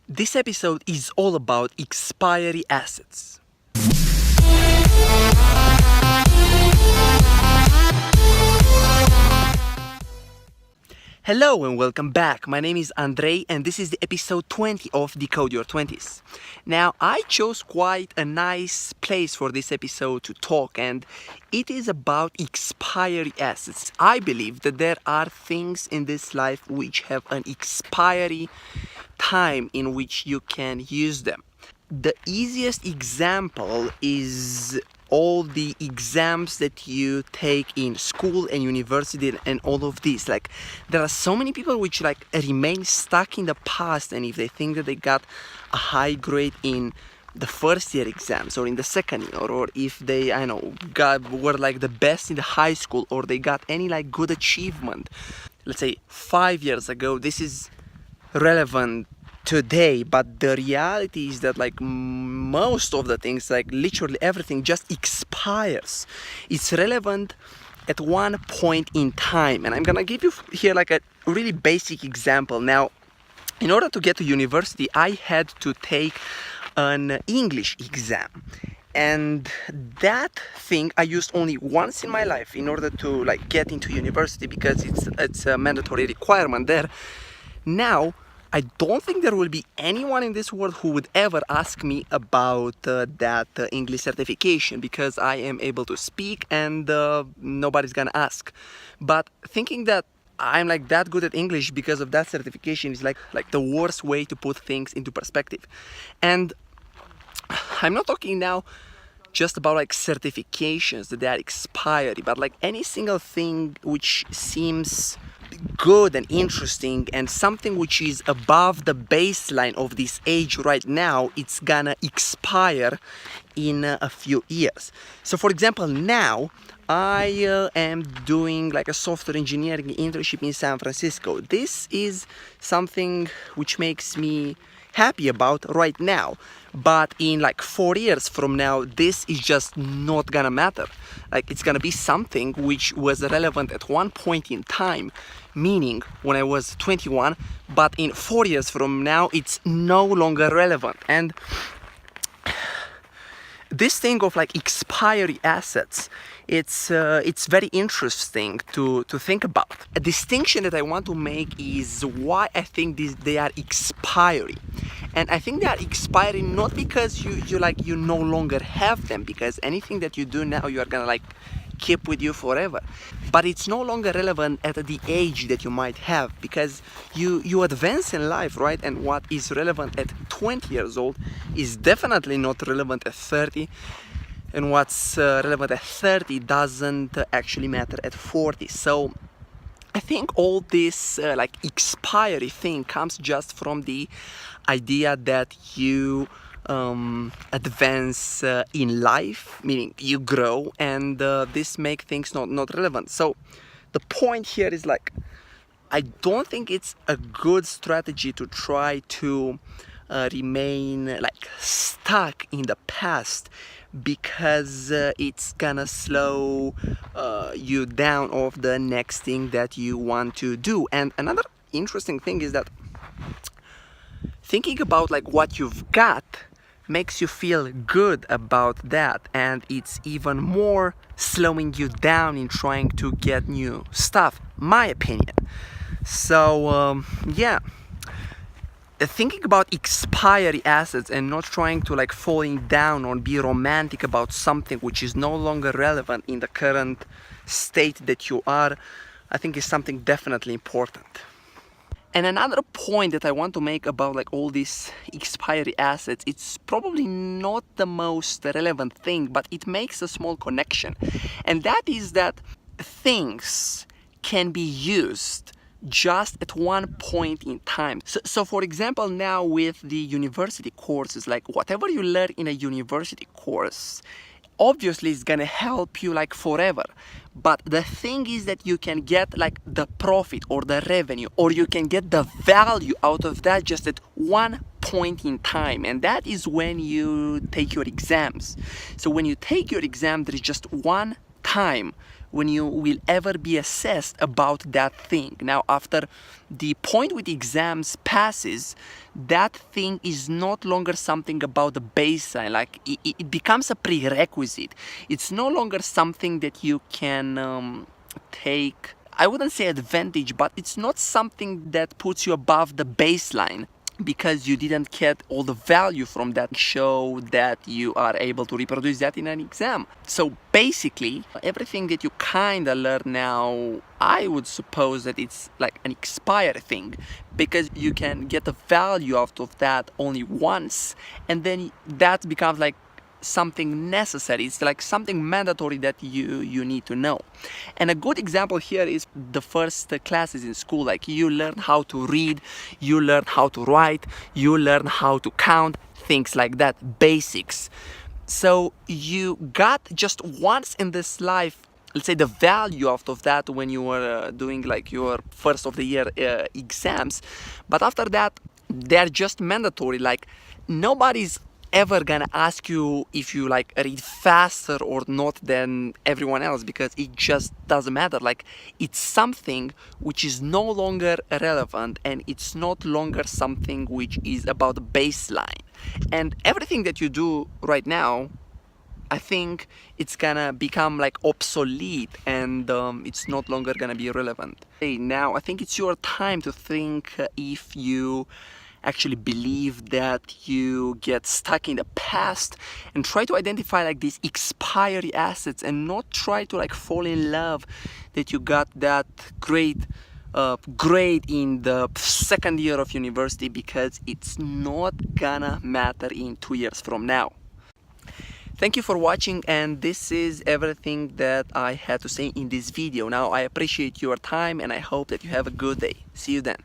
This episode is all about expiry assets. Hello and welcome back. My name is Andrei and this is the episode 20 of Decode Your 20s. Now, I chose quite a nice place for this episode to talk, and it is about expiry assets. I believe that there are things in this life which have an expiry time in which you can use them. The easiest example is all the exams that you take in school and university and all of this. Like, there are so many people which remain stuck in the past, and if they think that they got a high grade in the first year exams or in the second year, or if they were like the best in the high school, or they got any good achievement, let's say 5 years ago, this is relevant today. But the reality is that most of the things, literally everything, just expires. It's relevant at one point in time, and I'm gonna give you here a really basic example. Now, in order to get to university, I had to take an English exam, and that thing I used only once in my life in order to get into university, because it's a mandatory requirement there. Now, I don't think there will be anyone in this world who would ever ask me about that English certification, because I am able to speak and nobody's gonna ask. But thinking that I'm that good at English because of that certification is like the worst way to put things into perspective. And I'm not talking now just about certifications that they are expiry, but any single thing which seems good and interesting and something which is above the baseline of this age right now, it's gonna expire in a few years. So for example, now I am doing a software engineering internship in San Francisco. This is something which makes me happy about right now, but in 4 years from now, this is just not gonna matter. It's gonna be something which was relevant at one point in time, meaning when I was 21, but in 4 years from now, it's no longer relevant. And this thing of expiry assets, it's very interesting to think about. A distinction that I want to make is why I think they are expiry. And I think they are expiring not because you no longer have them, because anything that you do now you are gonna keep with you forever. But it's no longer relevant at the age that you might have, because you advance in life, right? And what is relevant at 20 years old is definitely not relevant at 30. And what's relevant at 30 doesn't actually matter at 40. So I think all this expiry thing comes just from the idea that you advance in life, meaning you grow, and this makes things not relevant. So the point here is I don't think it's a good strategy to try to remain stuck in the past, because it's gonna slow you down of the next thing that you want to do. And another interesting thing is that thinking about what you've got makes you feel good about that, and it's even more slowing you down in trying to get new stuff, my opinion. So thinking about expiry assets and not trying to falling down or be romantic about something which is no longer relevant in the current state that you are, I think is something definitely important. And another point that I want to make about all these expiry assets, it's probably not the most relevant thing, but it makes a small connection. And that is that things can be used just at one point in time. So for example, now with the university courses, whatever you learn in a university course, obviously it's gonna help you forever. But the thing is that you can get the profit or the revenue, or you can get the value out of that just at one point in time, and that is when you take your exams. So when you take your exam, there is just one time when you will ever be assessed about that thing. Now, after the point with exams passes, that thing is not longer something about the baseline. Like it becomes a prerequisite. It's no longer something that you can take, I wouldn't say advantage, but it's not something that puts you above the baseline, because you didn't get all the value from that show that you are able to reproduce that in an exam. So basically, everything that you kind of learn now, I would suppose that it's like an expired thing, because you can get the value out of that only once, and then that becomes like something necessary. It's like something mandatory that you need to know. And a good example here is the first classes in school. Like, you learn how to read, you learn how to write, you learn how to count, things like that, basics. So you got just once in this life, let's say, the value out of that when you were doing like your first of the year exams. But after that, they're just mandatory. Like, nobody's ever gonna ask you if you like read faster or not than everyone else, because it just doesn't matter. Like, it's something which is no longer relevant, and it's not longer something which is about the baseline. And everything that you do right now, I think it's gonna become like obsolete, and it's not longer gonna be relevant. Hey, now I think it's your time to think if you actually believe that you get stuck in the past, and try to identify like these expiry assets, and not try to like fall in love that you got that great grade in the second year of university, because it's not gonna matter in 2 years from now. Thank you for watching, and this is everything that I had to say in this video. Now, I appreciate your time, and I hope that you have a good day. See you then.